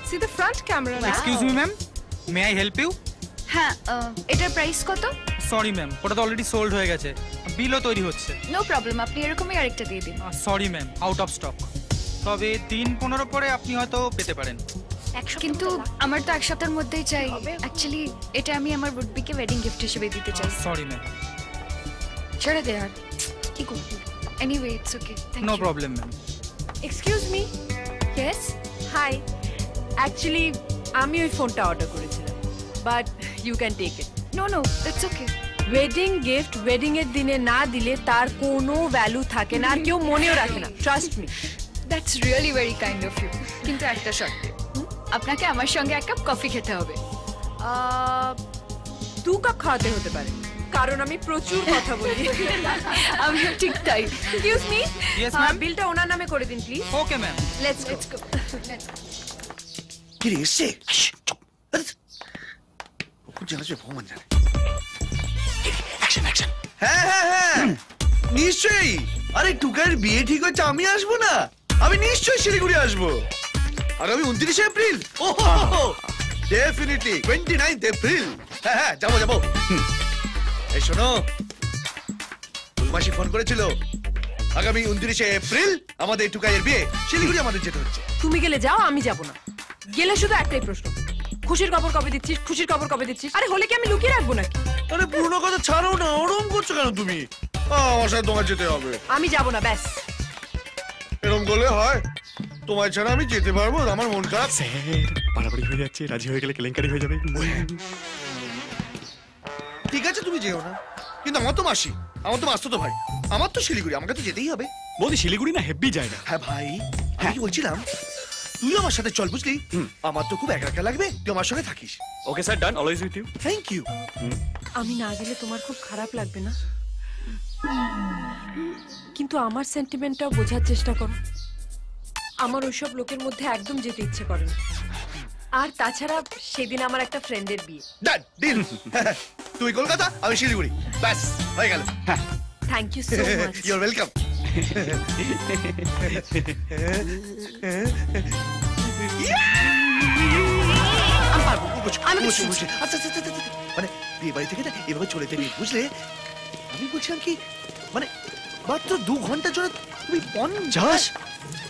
See the front camera. Wow. Excuse me, ma'am. May I help you? হ্যাঁ, এটার price কত? Sorry ma'am, ওটা তো অলরেডি সোল্ড হয়ে গেছে। বিলও তৈরি হচ্ছে। নো প্রবলেম, আপনি এরকমই আরেকটা দিয়ে দিন। Sorry ma'am, out of stock. তবে 3-15 পরে আপনি হয়তো পেতে পারেন। কিন্তু আমার তো এক সপ্তাহের মধ্যেই চাই। অ্যাকচুয়ালি এটা আমি আমার বুডবিকে ওয়েডিং গিফট হিসেবে দিতে চাই। Sorry ma'am. ছেড়ে দে আর কি করব। Anyway it's okay, thank you. No problem ma'am. Excuse me. Yes, hi. Actually আমি ওই ফোনটা অর্ডার করেছিলাম, but you can take it. No no, it's okay. Wedding gift wedding এর দিনে না দিলে তার কোনো ভ্যালু থাকে না, আর কেউ মনেও রাখে না। Trust me. That's really very kind of you. কিন্তু একটা শর্তে, আপনাকে আমার সঙ্গে এক কাপ কফি খেতে হবে। 2 কাপ খাওয়াতে হতে পারে, কারণ আমি প্রচুর কথা বলি। আমিও ঠিক তাই। Excuse me. Yes ma'am. বিলটা ওনার নামে করে দিন please. Okay ma'am. Let's go. কি রে এসে? কোন জায়গা ভগবান জানে। Action action. হ্যাঁ হ্যাঁ হ্যাঁ, নিশ্চয়ই। আরে টুকার বিয়ে ঠিক হচ্ছে, আমি আসবো না? আমি নিশ্চয়ই শিলিগুড়ি আসবো আগামী 29 এপ্রিল। ওহো, ডেফিনেটলি 29 এপ্রিল। হ্যাঁ হ্যাঁ, যাবো যাবো। এই শোনো, মাসি ফোন করেছিল আগামী 29 এপ্রিল আমাদের টুকাইয়ের বিয়ে, শিলিগুড়ি আমাদের যেতে হচ্ছে। তুমি গেলে যাও, আমি যাব না। গেলে শুধু একটাই প্রশ্ন, খুশির খবর কবে দিচ্ছিস? খুশির খবর কবে দিচ্ছিস? আরে হলে কি আমি লুকিয়ে রাখবো নাকি? আরে পুরনো কথা ছাড়ো না, ওরম করছো কেন তুমি? আমার সাথে তোমার যেতে হবে। আমি যাব না, ব্যাস। এরকম করলে হয়? তোমার ছাড়া আমি যেতে পারবো? আমার মন খারাপ। স্যার, বাড়াবাড়ি হয়ে যাচ্ছে, রাজি হয়ে গেলে কেলেঙ্কারি হয়ে যাবে। ঠিক আছে, তুমি যেও না, কিন্তু আমার তো মাসি, আমার তো মাসতো ভাই, আমার তো শিলিগুড়ি, আমাকে তো যেতেই হবে। বৌদি শিলিগুড়ি না হেব্বি জায়গা। হ্যাঁ ভাই, আমি কি বলছিলাম, তুই আমার সাথে চল, বুঝলি? আমার তো খুব একা একা লাগবে, তুই আমার সঙ্গে থাকিস। Okay sir, done, always with you. Thank you. আমি না গেলে তোমার খুব খারাপ লাগবে না? কিন্তু আমার সেন্টিমেন্টটাও বোঝার চেষ্টা করো। আমার ওইসব লোকের মধ্যে একদম যেতে ইচ্ছে করে না। আর তাছাড়া সেদিন আমার একটা ফ্রেন্ডের বিয়ে। Done, deal. তুই কলকাতা, আমি শিলিগুড়ি, ব্যাস হয়ে গেল। Thank you so much. You are welcome. মানে বিয়ে বাড়ি থেকে না এভাবে চলে যাবি, বুঝলে? আমি বলছিলাম কি, মানে মাত্র 2 ঘন্টার জন্য তুমি 50।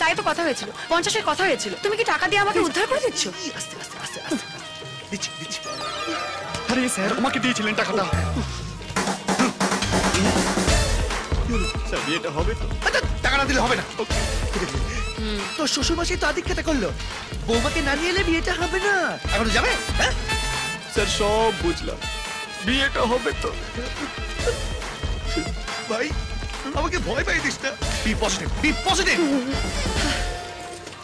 তাই তো কথা হয়েছিল, 50-এর কথা হয়েছিল। তুমি কি টাকা দিয়ে আমাকে উদ্ধার করে দিচ্ছ? আস্তে আস্তে আস্তে আস্তে দিচ্ছি দিচ্ছি। আরে স্যার, আমাকে দিয়েছিলেন টাকাটা। স্যার, বিয়েটা হবে তো? টাকা না দিলে হবে না। তো শ্বশুর মাসি তো আদিক্ষেতা করলো, বৌমাকে না নিয়ে এলে বিয়েটা হবে না। এখন যাবে? হ্যাঁ স্যার, সব বুঝলাম, বিয়েটা হবে তো। ভাই, আমাকে ভয় পাই দিস না। Be positive, be positive.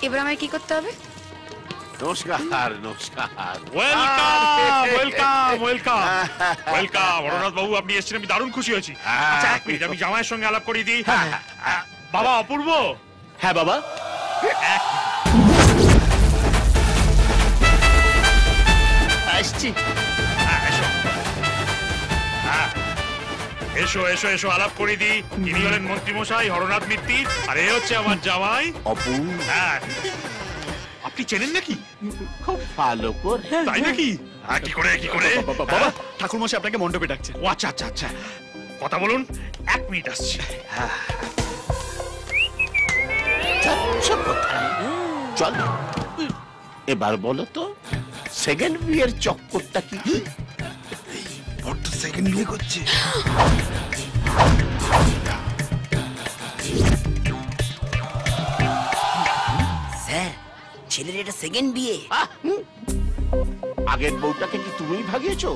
এবার আমায় কি করতে হবে? নমস্কার নমস্কার। Welcome welcome welcome welcome. Harnath বাবু, আপনি এসেছেন, আমি দারুণ খুশি হয়েছি। আচ্ছা, এক মিনিট, আমি জামাইয়ের সঙ্গে আলাপ করিয়ে দিই। বাবা অপূর্ব। হ্যাঁ বাবা। আসছি। এসো এসো এসো, আলাপ করিয়ে দিই। ইনি হলেন মন্ত্রীমশাই হরনাথ মিত্তি, আর এ হচ্ছে আমার জামাই অপু। হ্যাঁ, আপনি চেনেন নাকি? খুব ভালো করে। তাই নাকি? কি করে কি করে? বাবা, ঠাকুর মশাই আপনাকে মণ্ডপে ডাকছে। ও আচ্ছা আচ্ছা আচ্ছা, কথা বলুন, 1 মিনিট আসছি। যাচ্ছ কোথায়? চল, এবার বলো তো, সেকেন্ড বিয়ের চক্করটা কি? বড় সেকেন্ড বিয়ে করছে। স্যার, ছেলের এটা সেকেন্ড বিয়ে। আগের বউটাকে কি তুমিই ভাগিয়েছো,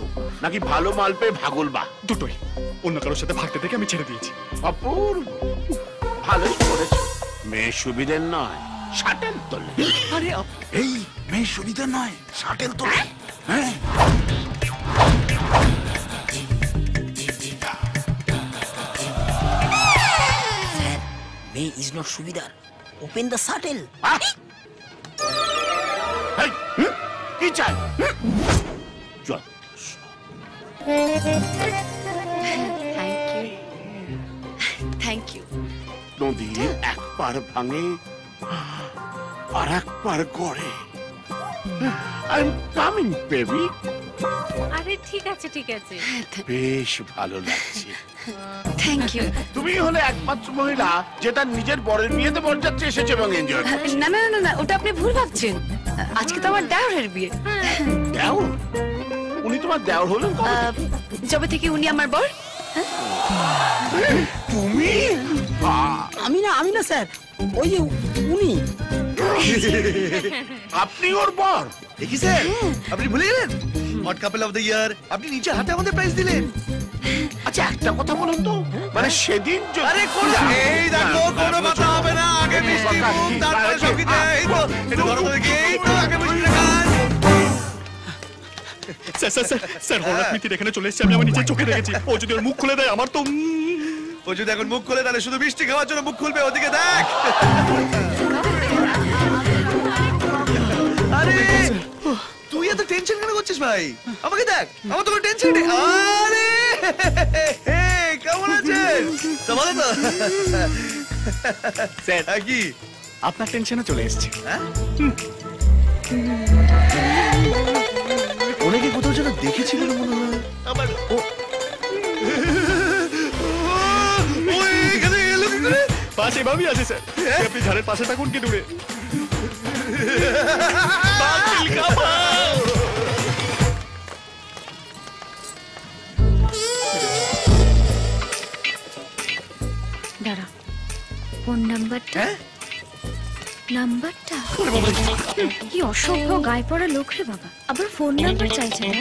নাকি ভালো মাল পেয়ে ভাগলবা? দুটোই। অন্য কারোর সাথে ভাগতে থেকে আমি ছেড়ে দিয়েছি। অপূর্ব, ভালোই করেছো। মেয়ে সুবিধের নয়, শাটেল তোলে। আরে এই মেয়ে সুবিধা নয়, শাটেল তোলে। হ্যাঁ, স্যার, মেয়ে ইজ নট সুবিধার। Open the shuttle. কি চাই? Thank you. নদী একবার ভাঙে আর একবার গড়ে, আই এম কামিং বেবি। আরে ঠিক আছে ঠিক আছে। বেশ ভালো লাগছে। Thank you. তুমি হলে একমাত্র মহিলা যেটা নিজের বরের বিয়েতে বরযাত্রী এসেছে এবং এনজয় করছে। না না না না, ওটা আপনি ভুল ভাবছেন। আজকে তো আমার দেওরের বিয়ে। দেওর? উনি তোমার দেওর হলেন কবে? যবে থেকে উনি আমার বর। তুমি? আমি না স্যার, ওই যে উনি। আপনি ওর বর? দেখি স্যার, আপনি ভুলে গেলেন hot couple of the year আপনি নিচে হাতে আমাদের প্রাইজ দিলেন। আচ্ছা একটা কথা বলুন তো, মানে সেদিন আরে কোন এই দেখো কোনো কথা হবে না, আগে মিষ্টি মুখ তারপরে সঙ্গীত। এই তো একটু বড় করে এই তো আগে মিষ্টি গান। স্যার স্যার স্যার স্যার হঠাৎ মিতির এখানে চলে এসেছে, আমি আমার নিজের চোখে দেখেছি। ও যদি ওর মুখ খুলে দেয় আমার তো ও যদি এখন মুখ খুলে তাহলে শুধু মিষ্টি খাওয়ার জন্য মুখ খুলবে, ওদিকে দেখ। আরে তুই এত টেনশন কেন করছিস ভাই? আমাকে দেখ, আমার তো কোনো টেনশন নেই। আরে কেমন আছেন? ভালো তো? স্যার কি আপনার টেনশনে চলে এসেছে। ওনাকে কোথাও যেন দেখেছিল মনে হয়। আমার এখানে এলো কি করে? পাশে ভাবি আছে স্যার, আপনি ঝাড়ের পাশে থাকুন কি দূরে। দাঁড়া, ফোন নাম্বারটা। নাম্বারটা কি অসভ্য গায়ে পড়া লোক রে বাবা, আবার ফোন নাম্বার চাইছে না।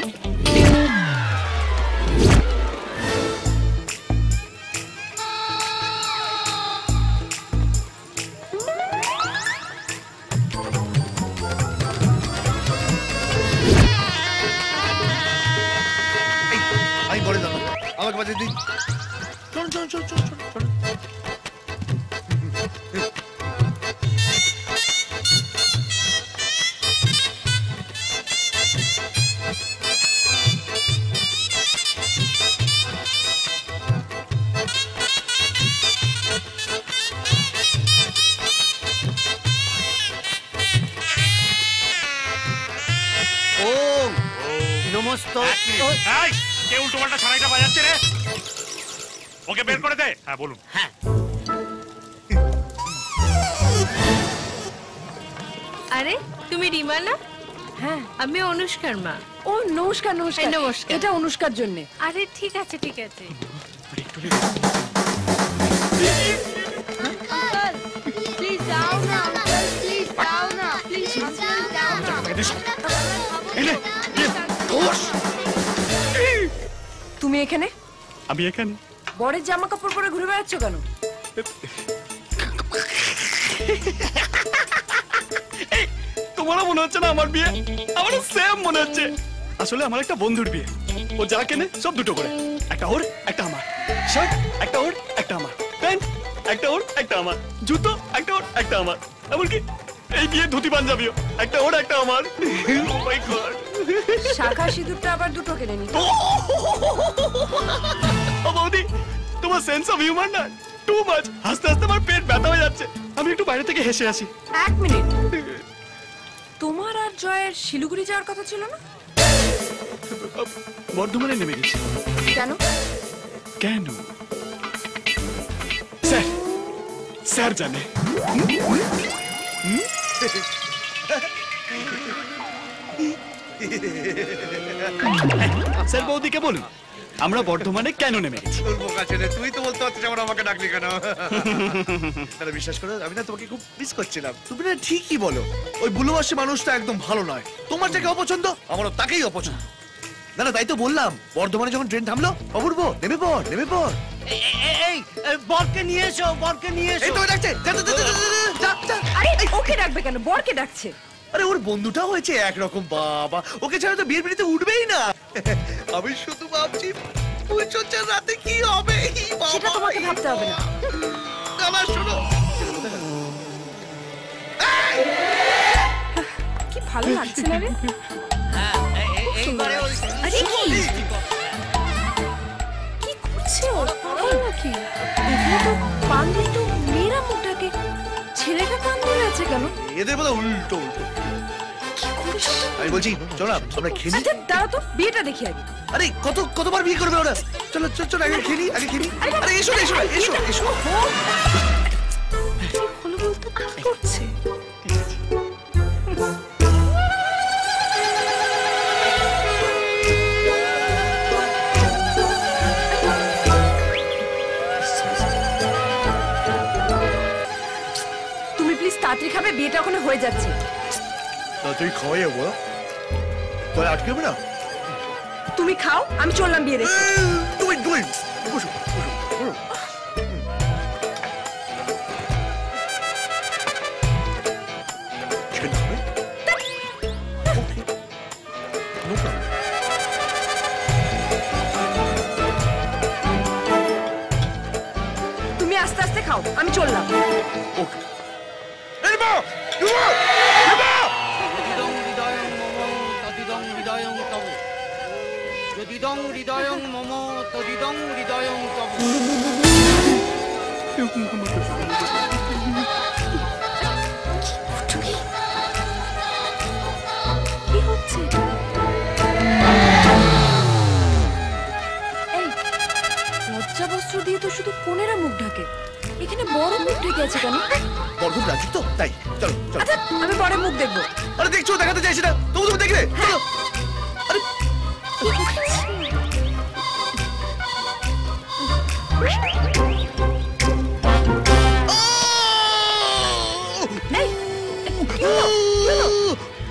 আমি বলে দাও আমাকে বাজে দিন। চল চল চল চল চল। এই, কে উল্টো পাল্টা ছাড়াইটা বাজাচ্ছে রে? ওকে বের করে দে। হ্যাঁ বলুন। আরে তুমি রিমা না? হ্যাঁ আমি অনুষ্কার মা। ও নমস্কার নমস্কার। নমস্কার। এটা অনুষ্কার জন্য। আরে ঠিক আছে ঠিক আছে। প্লিজ দাও না, প্লিজ দাও না, প্লিজ দাও না। তুমি এখানে? আমি এখানে। বরের জামা কাপড় পরে ঘুরে বেড়াচ্ছ কেন? তোমারও মনে হচ্ছে না আমার বিয়ে? আমারও সেম মনে হচ্ছে। আসলে আমার একটা বন্ধুর বিয়ে, ও যা কেনে সব দুটো করে, একটা ওর একটা আমার। শার্ট একটা ওর একটা আমার, প্যান্ট একটা ওর একটা আমার, জুতো একটা ওর একটা আমার, এমনকি এই বিয়ে ধুতি পাঞ্জাবিও একটা ওর একটা আমার। Oh my God! শাখা সিঁদুরটা আবার দুটো কিনে নি। ও বৌদি, তোমার সেন্স অফ হিউমার না টু মাচ। হাসতে হাসতে আমার পেট ব্যথা হয়ে যাচ্ছে, আমি একটু বাইরে থেকে হেসে আসি। এক মিনিট, তোমার আর জয়ের শিলিগুড়ি যাওয়ার কথা ছিল না? বর্ধমানে নেমে গেছি। কেন? কেন? স্যার, স্যার জানে। স্যার বৌদিকে বলুন আমরা বর্ধমানে কেন নেমে গেছি। তোর বোকা ছেলে, তুই তো বলতে পারছিস আমার আমাকে ডাকলি কেন? আরে বিশ্বাস করো, আমি না তোমাকে খুব মিস করছিলাম। তুমি না ঠিকই বলো, ওই বুলুবাসী মানুষটা একদম ভালো নয়। তোমার যাকে অপছন্দ আমারও তাকেই অপছন্দ। না না তাই তো বললাম, বর্ধমানে যখন ট্রেন থামলো অপূর্ব নেমে পড় নেমে পড়। এই বরকে নিয়ে এসো, বরকে নিয়ে এই এসো। তো ডাকছে, যা যা যা যা যা। আরে ওকে ডাকবে কেন? বরকে ডাকছে। আরে ওর বন্ধুটাও হয়েছে একরকম। বাবা, ওকে ছাড়া তো বিয়ের বিড়িতে উঠবেই না। আমি শুধু ভাবছি পুজোর রাতে কি হবে। সেটা তোমাকে ভাবতে হবে না। আমার শোনো, কি ভালো লাগছে না রে? এইবারে ওই আরে কি করছে ও? পাগল নাকি? এগুলো তো পাগলি, তো মেয়েরা মুখটাকে, ছেলেটা কান ধরে আছে কেন? এদের বোধ উল্টো উল্টো। কি আমি বলছি চলো না আমরা খেয়ে নিই। আচ্ছা দাঁড়াও তো, বিয়েটা দেখি আগে। আরে কতবার বিয়ে করবে ওরা? চলো চলো আগে খেয়ে নিই, আগে খেয়ে নিই। আরে এসো এসো এসো এসো। হলো বলতে কি করছে? তুমি প্লিজ তাড়াতাড়ি খাবে, বিয়েটা ওখানে হয়ে যাচ্ছে। তুই খাওয়াই যাবো, তোর আটকে হবে না। তুমি খাও, আমি চললাম বিয়ে দেখতে। তুমি বসো বসো। তুমি আস্তে আস্তে খাও, আমি চললাম। ওকে। যদিদং হৃদয়ং মম তদিদং হৃদয়ং তব। কি হচ্ছে? এই লজ্জা বস্ত্র দিয়ে তো শুধু কোনেরা মুখ ঢাকে, এখানে বড় মুখ ঢেকে আছে কেন? বড় রাজি তো, তাই চলো চলো। আচ্ছা আমি বড় মুখ দেখবো। আরে দেখছো, দেখাতে চাইছি না, তবু তুমি দেখলে। চলো। আরে কি হচ্ছে? এই কি হলো? কি হলো?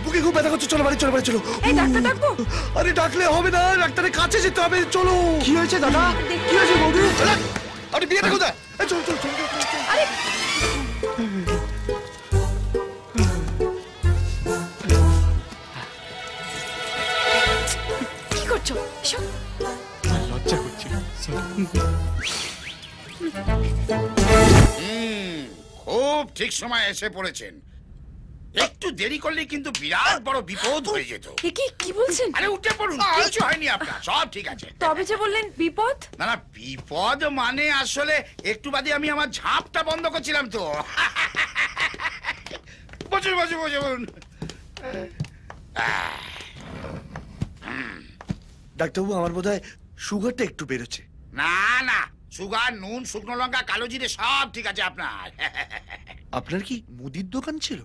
বুকে খুব ব্যথা করছে, চলো বাড়ি চলো বাড়ি চলো। এই ডাক্তার ডাকবো? আরে ডাকলে হবে না, ডাক্তারের কাছে যেতে হবে, চলো। কি হয়েছে দাদা? কি হয়েছে বৌদি? আপনি বিয়েটা কোথায়? চলো চলো চলো। আরে কি করছো? এসো। লজ্জা করছে। খুব ঠিক সময় এসে পড়েছেন। একটু দেরি করলে কিন্তু বিরাট বড় বিপদ হয়ে যেত। এ কি বলছেন? আরে উঠে পড়ুন, কিছু হয়নি আপনার, সব ঠিক আছে। তবে যে বললেন বিপদ। না না, বিপদ মানে আসলে একটু বাদে আমি আমার ঝাঁপটা বন্ধ করছিলাম তো। বসুন বসুন বসুন। ডাক্তারবাবু আমার বোধহয় সুগারটা একটু বেড়েছে। না না, সুগার, নুন, শুকনো লঙ্কা, কালো জিরে সব ঠিক আছে আপনার। আপনার কি মুদির দোকান ছিল?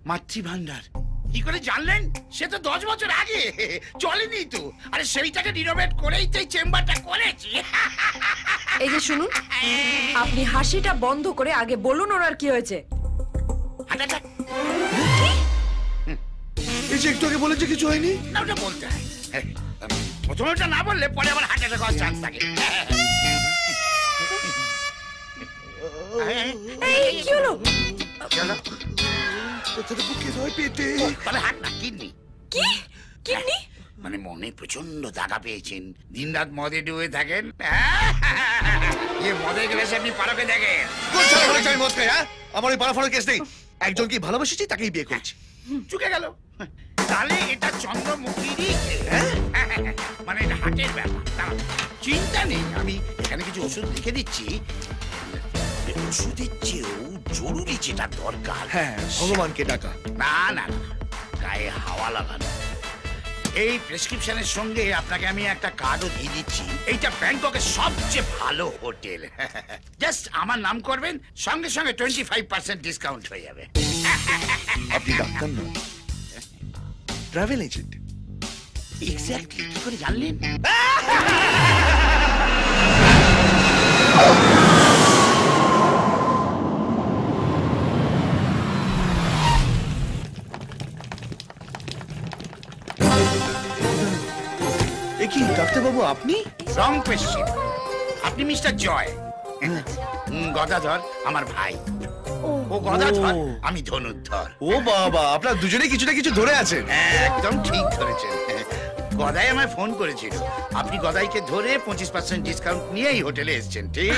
মাতৃভান্ডার কি করে জানলেন? সে তো 10 বছর আগে, চলেনি তো। আরে সেইটাকে রিনোভেট করেই তো এই চেম্বারটা করেছি। এই যে শুনুন, আপনি হাসিটা বন্ধ করে আগে বলুন ওনার কি হয়েছে। এই যে একটু আগে বলেছে কিছু হয়নি। না, ওটা বলতে হয়। প্রথমে ওটা না বললে পরে আবার হার্ট অ্যাটাক হওয়ার চান্স থাকে। এই কি হলো? চলো। কথাটা বুকে নয়, পেটে। তবে হার্ট না, কিডনি। কি কিডনি? মানে মনে প্রচন্ড দাগা পেয়েছেন, দিনরাত মদে ডুবে থাকেন। মদে গ্লাসে আপনি পারকে দেখেন। আমি মদ খাই, হ্যাঁ? আমার ওই পাড়া ফাড়ার কেস নেই। একজনকে ভালোবাসেছি, তাকেই বিয়ে করেছি। চুকে গেল। তাহলে এটা চন্দ্রমুখীরই মানে এটা হার্টের ব্যাপার। দাঁড়াও, চিন্তা নেই, আমি এখানে কিছু ওষুধ লিখে দিচ্ছি। ওষুধের চেয়েও জরুরি যেটা দরকার, হ্যাঁ, ভগবানকে ডাকা। না না না, গায়ে হাওয়া লাগানো। এই প্রেসক্রিপশনের সঙ্গে আপনাকে আমি একটা কার্ডও দিয়ে দিচ্ছি। এইটা ব্যাংককের সবচেয়ে ভালো হোটেল। জাস্ট আমার নাম করবেন, সঙ্গে সঙ্গে 25% ডিসকাউন্ট হয়ে যাবে। আপনি ডাক্তার নন, ট্রাভেল এজেন্ট। এক্স্যাক্টলি, কি করে জানলেন? কি ডাক্তারবাবু আপনি? রং কোয়েশ্চেন। আপনি মিস্টার জয়। গদাধর আমার ভাই। ও গদাধর, আমি ধনুর্ধর। ও বাবা, আপনার দুজনেই কিছু না কিছু ধরে আছেন। একদম ঠিক ধরেছেন। গদাই আমায় ফোন করেছিল, আপনি গদাইকে ধরে 25% ডিসকাউন্ট নিয়ে এই হোটেলে এসেছেন, ঠিক?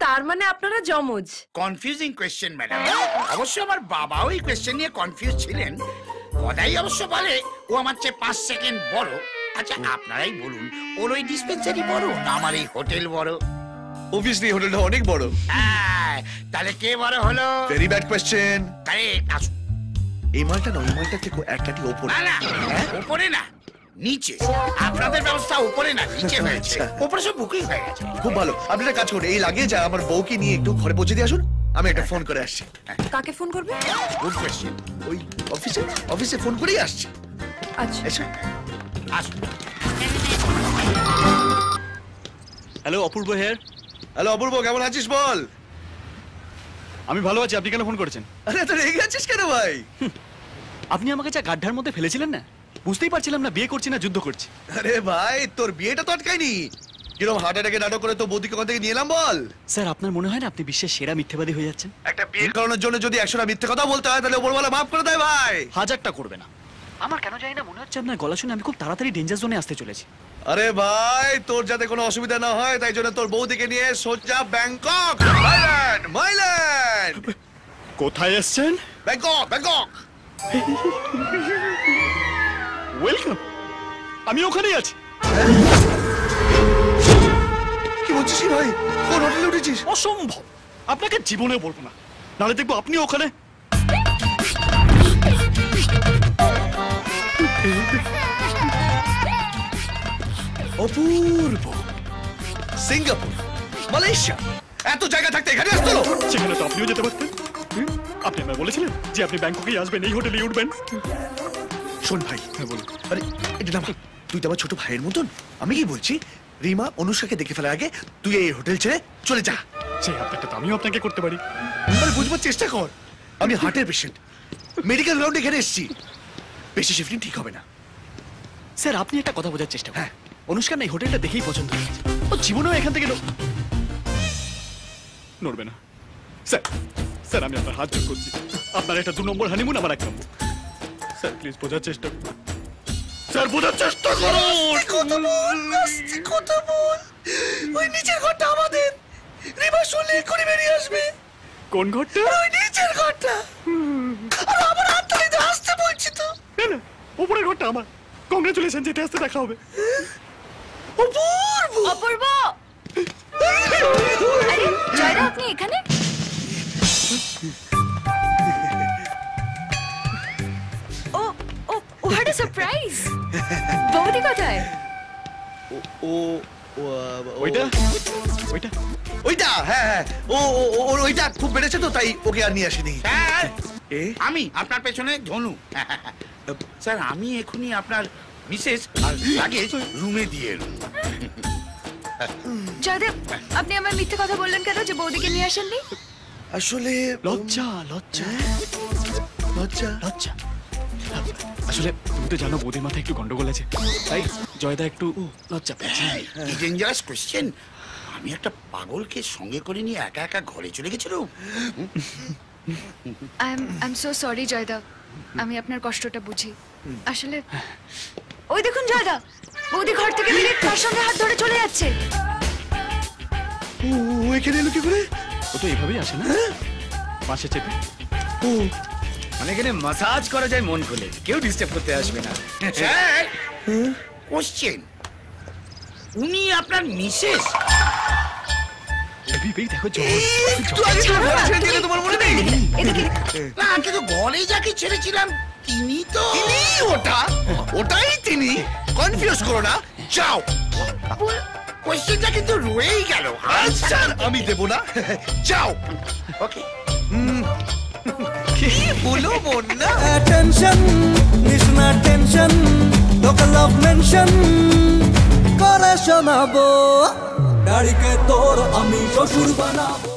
তার মানে আপনারা জমজ। Confusing question madam. অবশ্য আমার বাবাও এই কোয়েশ্চেন নিয়ে কনফিউজ ছিলেন। গদাই অবশ্য বলে ও আমার চেয়ে 5 সেকেন্ড বড়। আচ্ছা আপনারাই বলুন, ওর ওই ডিসপেন্সারি বড় না আমার এই হোটেল বড়? অবভিয়াসলি হোটেলটা অনেক বড়। তাহলে কে বড় হলো? Very bad question. আরে আসুন, এই মালটা নয়, এই মালটা থেকে এক কাটি ওপরে। না না, উপরে না, নিচে। আপনাদের ব্যবস্থা উপরে না, নিচে হয়েছে। উপরে সব বুকিং হয়ে গেছে। খুব ভালো, আপনি একটা কাজ করুন, এই লাগিয়ে যা আমার বউকে নিয়ে একটু ঘরে পৌঁছে দিয়ে আসুন, আমি একটা ফোন করে আসছি। কাকে ফোন করবে? Good question. ওই অফিসে ফোন করেই আসছি। আচ্ছা এসো। আসুন। হ্যালো অপূর্ব হেয়ার। হ্যালো অপূর্ব, কেমন আছিস বল? আমি ভালো আছি, আপনি কেন ফোন করেছেন? আরে তো রেগে আছিস কেন ভাই? আপনি আমাকে যা গাড্ডার মধ্যে ফেলেছিলেন না, বুঝতেই পারছিলাম না বিয়ে করছি না যুদ্ধ করছি। আরে ভাই, তোর বিয়েটা তো আটকায়নি। কিরকম হার্ট অ্যাটাকে নাটক করে তো বৌদিকে কোথা থেকে নিয়ে এলাম বল? স্যার আপনার মনে হয় না আপনি বিশ্বের সেরা মিথ্যেবাদী হয়ে যাচ্ছেন? একটা বিয়ে করানোর জন্য যদি 100টা মিথ্যে কথা বলতে হয় তাহলে ওপরওয়ালা মাফ করে দেয় ভাই। হাজারটা করবে না। আমার কেন জানি না মনে হচ্ছে আপনার গলা শুনে আমি খুব তাড়াতাড়ি ডেঞ্জার জোনে আসতে চলেছি। আরে ভাই, তোর যাতে কোনো অসুবিধা না হয় তাই জন্য তোর বৌদিকে নিয়ে সোজা ব্যাংকক। মাইল্যান্ড। কোথায় এসছেন? ব্যাংকক। ওয়েলকাম, আমি ওখানেই আছি। কি বলছিস ভাই? কোন হোটেলে উঠেছিস? অসম্ভব, আপনাকে জীবনেও বলবো না, নাহলে দেখবো আপনি ওখানে। অপূর্ব। সিঙ্গাপুর, মালয়েশিয়া, এত জায়গা থাকতে এখানে আসতো? সেখানে তো আপনিও যেতে পারতেন। আপনি আমায় বলেছিলেন যে আপনি ব্যাংককেই আসবেন, এই হোটেলেই উঠবেন। শোন ভাই, হ্যাঁ বল। আরে এটা না, তুই তো আমার ছোট ভাইয়ের মতন। আমি কি বলছি, রিমা অনুষ্কাকে দেখে ফেলার আগে তুই এই হোটেল ছেড়ে চলে যা। সেই আপনারটা তো আমিও আপনাকে করতে পারি। আরে বুঝবার চেষ্টা কর, আমি হার্টের পেশেন্ট, মেডিকেল গ্রাউন্ডে এখানে এসেছি। বেশি শিফটিং ঠিক হবে না। স্যার আপনি একটা কথা বোঝার চেষ্টা করুন। অনুষ্কা না এই হোটেলটা দেখেই পছন্দ হয়েছে, ও জীবনেও এখান থেকে নড়বে না। স্যার আমি আপনার হাত জোর করছি, আপনার একটা 2 নম্বর হানিমুন, আমার 1 নম্বর। স্যার প্লিজ বোঝার চেষ্টা করুন। স্যার বোঝার চেষ্টা করুন। কথা বল। ওই নিচের ঘরটা আমাদের। রিমা শুনলে এক্ষুনি বেরিয়ে আসবে। কোন ঘরটা? ওই নিচের ঘরটা। আর আমার হাত ধরে আসতে বলছি তো। না, উপরের ঘরটা আমার। কংগ্রেচুলেশন, যেতে আসতে দেখা হবে। অপূর্ব, আরে জয়দা আপনি এখানে? ও হোয়াট আ সারপ্রাইজ! বৌদি কোথায়? ওইটা হ্যাঁ, ওইটা খুব বেড়েছে তো তাই ওকে আর নিয়ে আসেনি। আমি আপনার পেছনে ধনু। স্যার আমি এখনই আপনার মিসেস আর লাগেজ রুমে দিয়ে এলুম। জয়দেব, আপনি আমার মিথ্যে কথা বললেন কেন যে বৌদিকে নিয়ে আসেননি? আসলে লজ্জা। আসলে তুমি তো জানো বৌদির মাথায় একটু গন্ডগোল আছে, তাই জয়দা একটু লজ্জা পেয়েছে। কি ডেঞ্জারাস কোশ্চেন! আমি একটা পাগলকে সঙ্গে করে নিয়ে একা একা ঘরে চলে গেছিলাম। I am so sorry Joyda, আমি আপনার কষ্টটা বুঝি। আসলে ওই দেখুন জয়দা, বৌদি ঘর থেকে বেরিয়ে তার সঙ্গে হাত ধরে চলে যাচ্ছে। ও এখানে এলো কি করে? ও তো এভাবেই আসে না, পাশে চেপে। মানে এখানে মাসাজ করা যায় মন খুলে, কেউ ডিস্টার্ব করতে আসবে না। স্যার কোশ্চেন, উনি আপনার মিসেস? দেখো তোমার মনে নেই? না কিন্তু ঘরে যাকে ছেড়েছিলাম তিনি তো। ওটাই তিনি, কনফিউজ করো না। যাও, কোশ্চেনটা কিন্তু রয়েই গেল। আচ্ছা আমি দেব না। যাও। ওকে। কি বলো বন্যা? টেনশন নিস না টেনশন, তোকে লাভ মেনশন করে শোনাবো, দাড়িকে তোর আমি শ্বশুর বানাবো।